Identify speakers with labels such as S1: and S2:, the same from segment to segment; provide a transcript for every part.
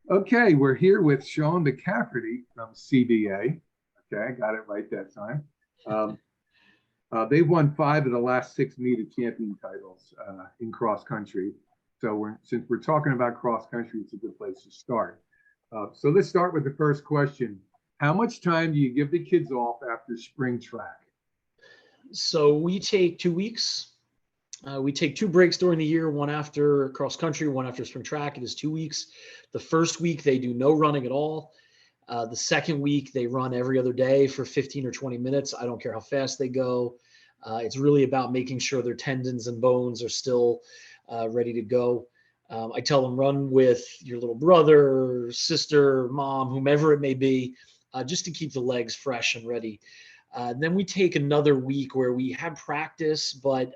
S1: Okay, we're here with Sean McCafferty from CBA. Okay, I got it right that time. Um, they won 5 of the last 6 meet champion titles in cross country. So since we're talking about cross country, it's a good place to start. So let's start with the first question. How much time do you give the kids off after spring track?
S2: So we take 2 weeks. We take two breaks during the year, one after cross country, one after spring track. It is 2 weeks. The first week, they do no running at all. The second week, they run every other day for 15 or 20 minutes. I don't care how fast they go. It's really about making sure their tendons and bones are still ready to go. I tell them run with your little brother, sister, mom, whomever it may be, just to keep the legs fresh and ready. Then we take another week where we have practice, but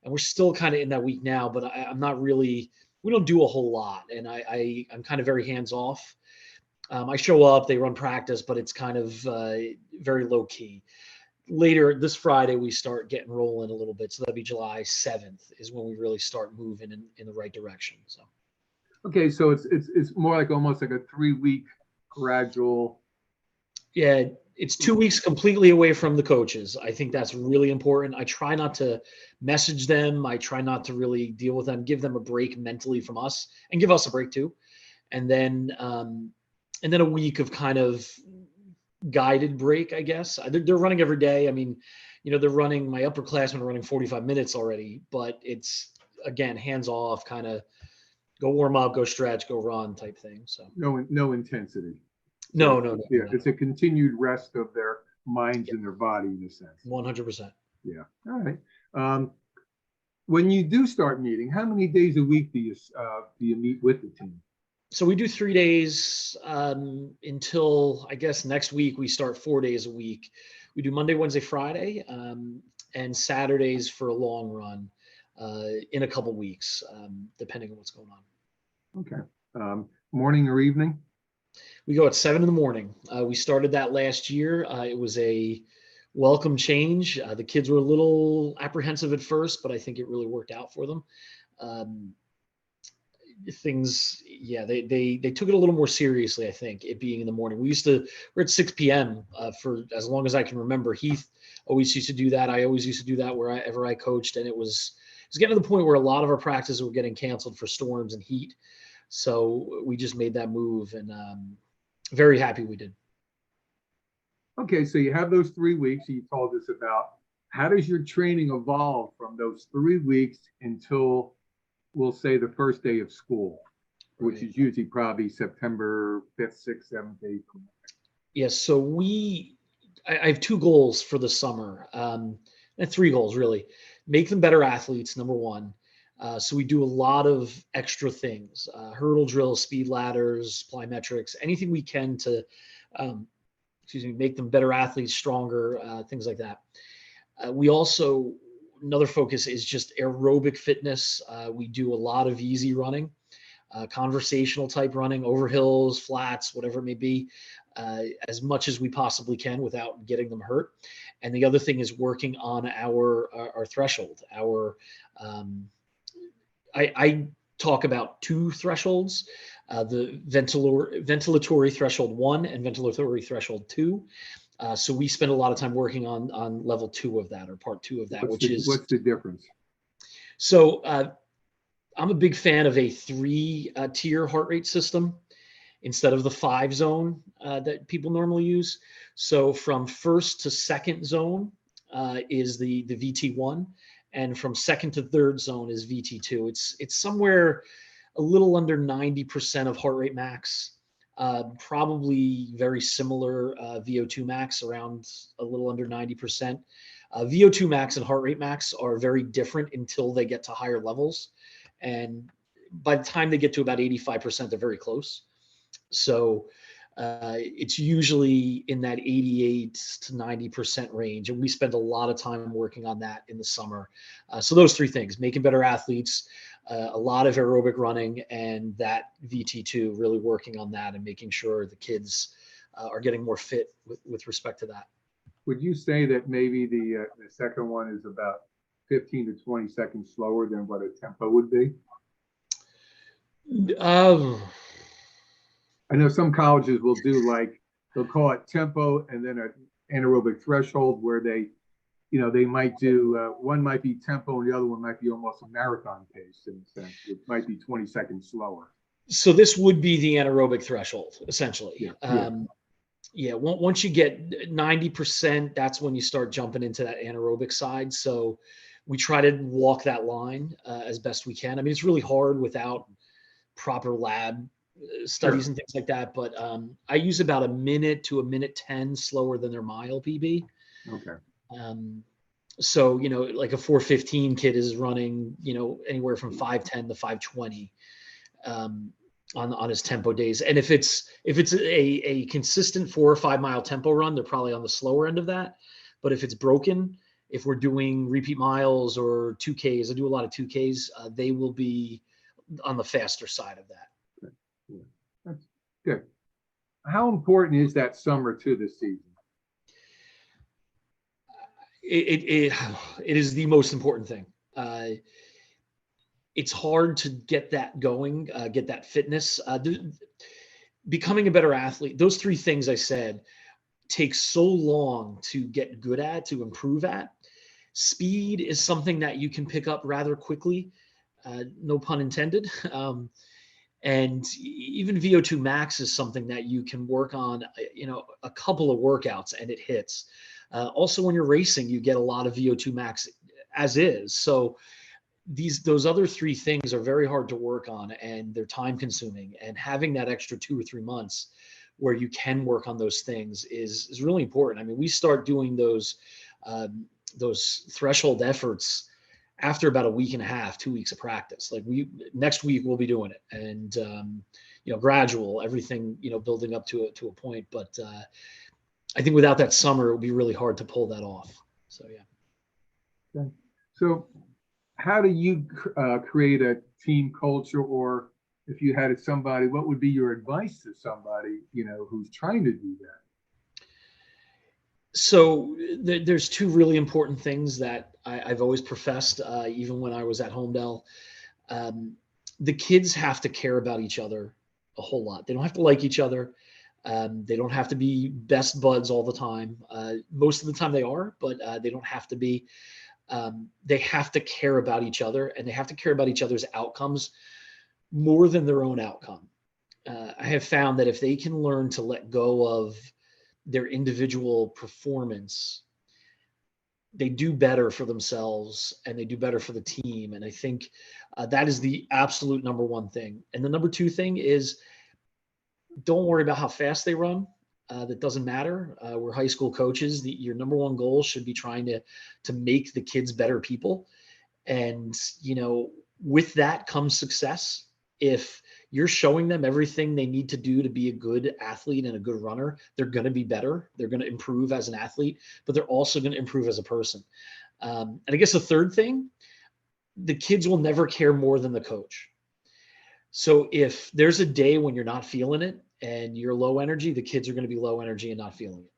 S2: and we're still kind of in that week now. But I'm not really. We don't do a whole lot, and I'm kind of very hands off. I show up, they run practice, but it's kind of very low key. Later this Friday, we start getting rolling a little bit. So that'll be July 7th is when we really start moving in the right direction. So,
S1: Okay, so it's more like almost like a 3 week gradual.
S2: yeah, it's 2 weeks completely away from the coaches. I think that's really important. I try not to message them. I try not to really deal with them, give them a break mentally from us and give us a break too. And then, and then a week of kind of guided break, I guess. They're running every day. I mean, they're running, my upperclassmen are running 45 minutes already, but it's, again, hands off, kind of go warm up, go stretch, go run type thing. So
S1: No intensity. So
S2: no, no, no,
S1: yeah,
S2: no,
S1: it's a continued rest of their minds and their body in a sense.
S2: 100%.
S1: Yeah. All right. Um, when you do start meeting, how many days a week do you meet with the team?
S2: So we do 3 days until I guess next week we start 4 days a week. We do Monday, Wednesday, Friday, and Saturdays for a long run in a couple weeks, depending on what's going on.
S1: Okay. Morning or evening?
S2: We go at 7 in the morning. We started that last year. It was a welcome change. The kids were a little apprehensive at first, but I think it really worked out for them. Um, Things, yeah, they took it a little more seriously. I think it being in the morning. We're at 6 p.m. For as long as I can remember. Heath always used to do that. I always used to do that wherever I coached, and it was getting to the point where a lot of our practices were getting canceled for storms and heat. So we just made that move, and very happy we did.
S1: Okay, so you have those 3 weeks you told us about. How does your training evolve from those 3 weeks until, we'll say, the first day of school, which
S2: Right.
S1: is usually probably September 5th, 6th, 7th, 8th?
S2: Yes. So I have two goals for the summer, and three goals really. Make them better athletes, number one. So we do a lot of extra things: hurdle drills, speed ladders, plyometrics, anything we can to, um, excuse me, make them better athletes, stronger, things like that. We also Another focus is just aerobic fitness. We do a lot of easy running, conversational type running over hills, flats, whatever it may be, as much as we possibly can without getting them hurt. And the other thing is working on our threshold. Um, I talk about two thresholds: the ventilatory threshold 1 and ventilatory threshold 2. So we spend a lot of time working on level 2 of that, or part 2 of that,
S1: What's
S2: which
S1: the
S2: is
S1: what's the difference?
S2: so. I'm a big fan of a three tier heart rate system instead of the 5 zone that people normally use. So from first to second zone is the VT1, and from second to third zone is VT2. It's somewhere a little under 90% of heart rate max. Probably very similar VO2 max, around a little under 90%. VO2 max and heart rate max are very different until they get to higher levels. And by the time they get to about 85%, they're very close. So it's usually in that 88 to 90% range. And we spend a lot of time working on that in the summer. So those three things: making better athletes, a lot of aerobic running, and that VT2, really working on that and making sure the kids are getting more fit with respect to that.
S1: Would you say that maybe the second one is about 15 to 20 seconds slower than what a tempo would be?
S2: Uh,
S1: I know some colleges will do like, they'll call it tempo and then an anaerobic threshold where they, they might do, one might be tempo and the other one might be almost a marathon pace in a sense. It might be 20 seconds slower.
S2: So this would be the anaerobic threshold, essentially.
S1: Yeah.
S2: Yeah, once you get 90%, that's when you start jumping into that anaerobic side. So we try to walk that line as best we can. I mean, it's really hard without proper lab studies and things like that. But I use about a minute to a minute 10 slower than their mile PB.
S1: Okay.
S2: So, like a 4:15 kid is running, anywhere from 5:10 to 5:20 on his tempo days. And if it's a consistent 4 or 5 mile tempo run, they're probably on the slower end of that. But if it's broken, if we're doing repeat miles or 2Ks, I do a lot of 2Ks, they will be on the faster side of that.
S1: Yeah. That's good. How important is that summer to the season?
S2: It is the most important thing. It's hard to get that going, get that fitness. Becoming a better athlete, those three things I said take so long to get good at, to improve at. Speed is something that you can pick up rather quickly, no pun intended. And even VO2 max is something that you can work on, a couple of workouts and it hits. Also, when you're racing, you get a lot of VO2 max as is. So those other three things are very hard to work on and they're time consuming, and having that extra 2 or 3 months where you can work on those things is really important. I mean, we start doing those threshold efforts after about a week and a half, 2 weeks of practice. Like next week we'll be doing it, and gradual, everything, building up to a point. But I think without that summer, it would be really hard to pull that off. So, yeah.
S1: Okay. So how do you create a team culture, or if you had somebody, what would be your advice to somebody, who's trying to do that?
S2: So there's two really important things that I've always professed, even when I was at Homedale. The kids have to care about each other a whole lot. They don't have to like each other. They don't have to be best buds all the time. Most of the time they are, but they don't have to be. They have to care about each other, and they have to care about each other's outcomes more than their own outcome. I have found that if they can learn to let go of their individual performance, they do better for themselves and they do better for the team. And I think that is the absolute number one thing. And the number two thing is, don't worry about how fast they run. That doesn't matter. We're high school coaches. Your number one goal should be trying to make the kids better people. And, with that comes success. If you're showing them everything they need to do to be a good athlete and a good runner, they're going to be better. They're going to improve as an athlete, but they're also going to improve as a person. And I guess the third thing, the kids will never care more than the coach. So if there's a day when you're not feeling it and you're low energy, the kids are going to be low energy and not feeling it.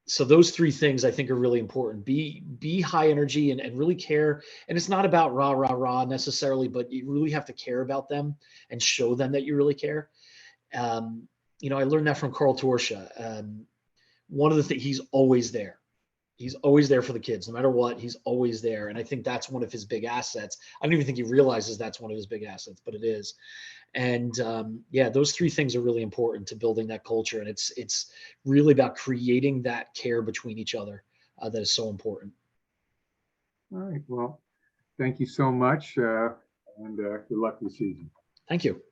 S2: So those three things I think are really important. Be high energy and really care. And it's not about rah, rah, rah necessarily, but you really have to care about them and show them that you really care. I learned that from Carl Torsha. One of the things, he's always there. He's always there for the kids, no matter what. He's always there. And I think that's one of his big assets. I don't even think he realizes that's one of his big assets, but it is. And those three things are really important to building that culture. And it's really about creating that care between each other that is so important.
S1: All right. Well, thank you so much. And good luck this season.
S2: Thank you.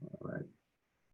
S1: All right.